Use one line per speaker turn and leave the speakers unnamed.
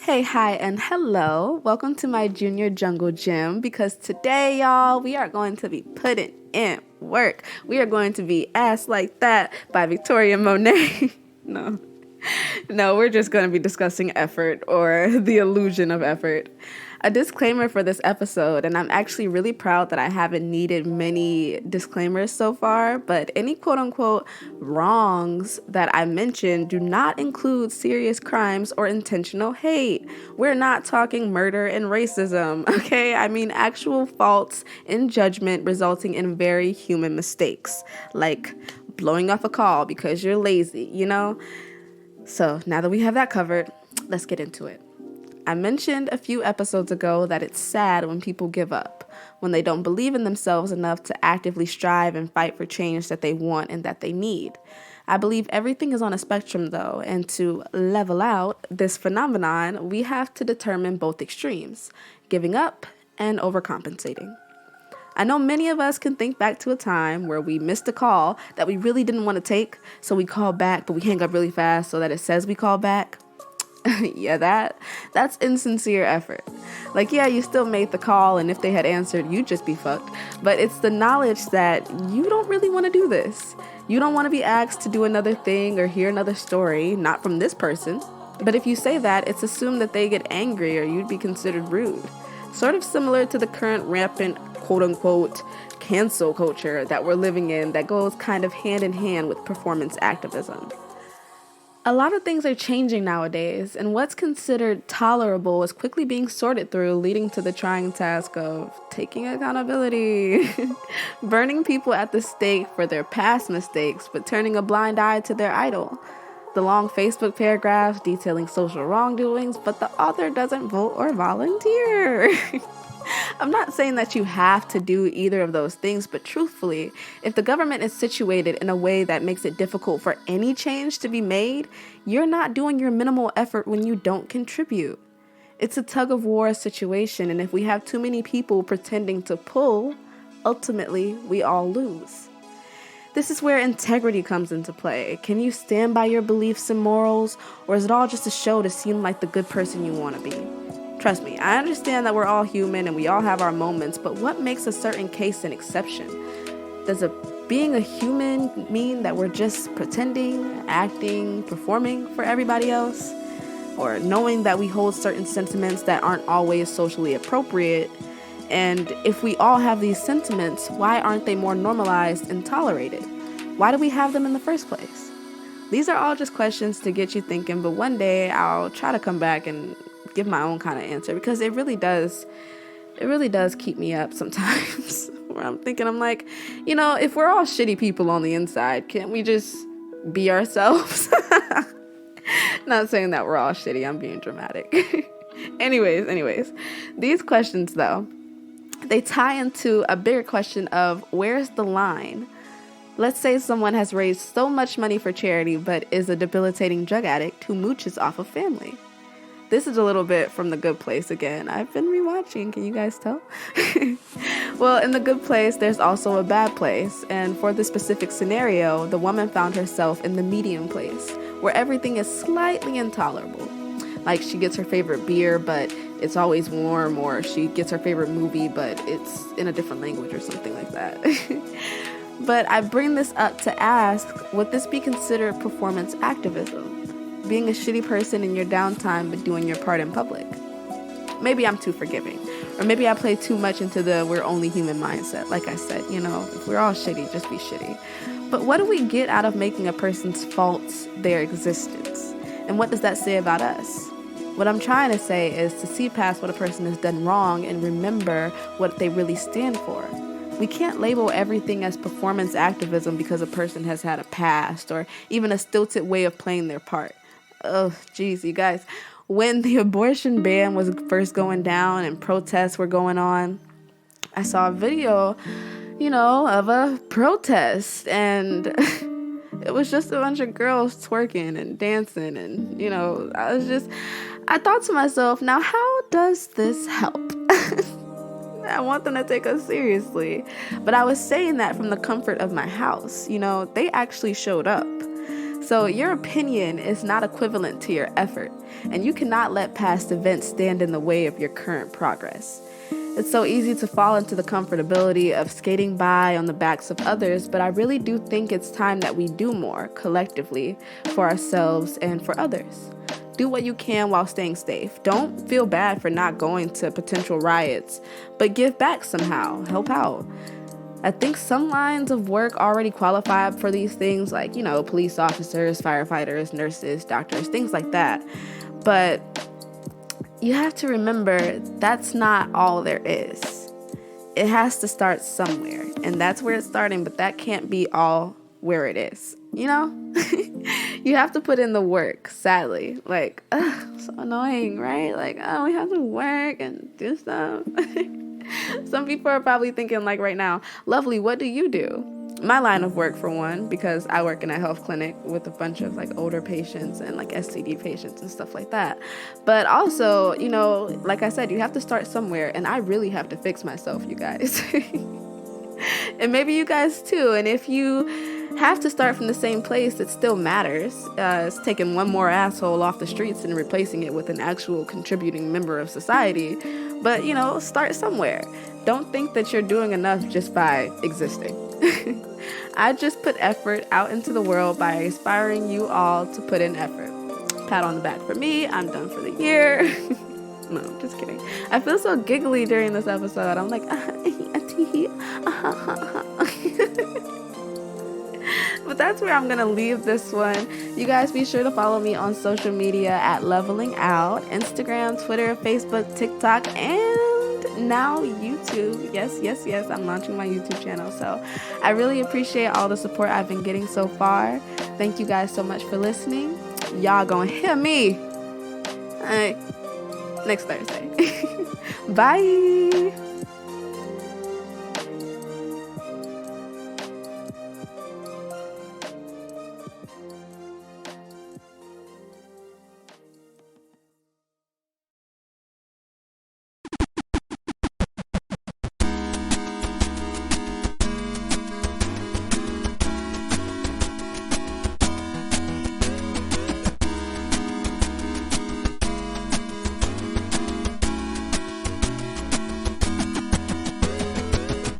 Hey, hi, and hello. Welcome to my junior jungle gym because today, y'all, we are going to be putting in work. We are going to be Ass Like That by Victoria Monet. No. No, we're just going to be discussing effort or the illusion of effort. A disclaimer for this episode, and I'm actually really proud that I haven't needed many disclaimers so far, but any quote unquote wrongs that I mentioned do not include serious crimes or intentional hate. We're not talking murder and racism, okay? I mean actual faults in judgment resulting in very human mistakes, like blowing off a call because you're lazy, you know? So now that we have that covered, let's get into it. I mentioned a few episodes ago that it's sad when people give up, when they don't believe in themselves enough to actively strive and fight for change that they want and that they need. I believe everything is on a spectrum though, and to level out this phenomenon, we have to determine both extremes, giving up and overcompensating. I know many of us can think back to a time where we missed a call that we really didn't want to take, so we call back, but we hang up really fast so that it says we call back. Yeah, that's insincere effort. Like, yeah, you still made the call, and if they had answered, you'd just be fucked. But it's the knowledge that you don't really want to do this. You don't want to be asked to do another thing or hear another story, not from this person. But if you say that, it's assumed that they get angry or you'd be considered rude. Sort of similar to the current rampant, quote-unquote, cancel culture that we're living in that goes kind of hand in hand with performance activism. A lot of things are changing nowadays, and what's considered tolerable is quickly being sorted through, leading to the trying task of taking accountability. Burning people at the stake for their past mistakes, but turning a blind eye to their idol. The long Facebook paragraphs detailing social wrongdoings, but the author doesn't vote or volunteer. I'm not saying that you have to do either of those things, but truthfully, if the government is situated in a way that makes it difficult for any change to be made, you're not doing your minimal effort when you don't contribute. It's a tug of war situation, and if we have too many people pretending to pull, ultimately we all lose. This is where integrity comes into play. Can you stand by your beliefs and morals, or is it all just a show to seem like the good person you want to be? Trust me, I understand that we're all human and we all have our moments, but what makes a certain case an exception? Does being a human mean that we're just pretending, acting, performing for everybody else? Or knowing that we hold certain sentiments that aren't always socially appropriate? And if we all have these sentiments, why aren't they more normalized and tolerated? Why do we have them in the first place? These are all just questions to get you thinking, but one day I'll try to come back and give my own kind of answer, because it really does keep me up sometimes where I'm like, if we're all shitty people on the inside, can't we just be ourselves? Not saying that we're all shitty, I'm being dramatic. anyways, these questions though, they tie into a bigger question of where's the line? Let's say someone has raised so much money for charity but is a debilitating drug addict who mooches off of family. This is a little bit from The Good Place again. I've been rewatching, can you guys tell? Well, in The Good Place, there's also a bad place. And for this specific scenario, the woman found herself in the medium place, where everything is slightly intolerable. Like she gets her favorite beer, but it's always warm, or she gets her favorite movie, but it's in a different language or something like that. But I bring this up to ask, would this be considered performance activism? Being a shitty person in your downtime but doing your part in public? Maybe I'm too forgiving. Or maybe I play too much into the we're only human mindset. Like I said, if we're all shitty, just be shitty. But what do we get out of making a person's faults their existence? And what does that say about us? What I'm trying to say is to see past what a person has done wrong and remember what they really stand for. We can't label everything as performance activism because a person has had a past or even a stilted way of playing their part. Oh, geez, you guys. When the abortion ban was first going down and protests were going on, I saw a video, of a protest, and it was just a bunch of girls twerking and dancing, and, I thought to myself, now how does this help? I want them to take us seriously. But I was saying that from the comfort of my house. They actually showed up. So your opinion is not equivalent to your effort, and you cannot let past events stand in the way of your current progress. It's so easy to fall into the comfortability of skating by on the backs of others, but I really do think it's time that we do more collectively for ourselves and for others. Do what you can while staying safe. Don't feel bad for not going to potential riots, but give back somehow. Help out. I think some lines of work already qualify for these things, like, police officers, firefighters, nurses, doctors, things like that. But you have to remember that's not all there is. It has to start somewhere, and that's where it's starting, but that can't be all where it is, You have to put in the work, sadly. Like, so annoying, right? Like, we have to work and do stuff. Some people are probably thinking, like, right now, Lovely, what do you do? My line of work, for one, because I work in a health clinic with a bunch of like older patients and like STD patients and stuff like that. But also, like I said, you have to start somewhere, and I really have to fix myself, you guys. And maybe you guys too. And if you have to start from the same place, it still matters. It's taking one more asshole off the streets and replacing it with an actual contributing member of society. But, start somewhere. Don't think that you're doing enough just by existing. I just put effort out into the world by inspiring you all to put in effort. Pat on the back for me. I'm done for the year. No, just kidding. I feel so giggly during this episode. I'm like, But that's where I'm going to leave this one. You guys be sure to follow me on social media at Leveling Out, Instagram, Twitter, Facebook, TikTok, and now YouTube. Yes, I'm launching my YouTube channel. So I really appreciate all the support I've been getting so far. Thank you guys so much for listening. Y'all gonna hear me next Thursday. Bye.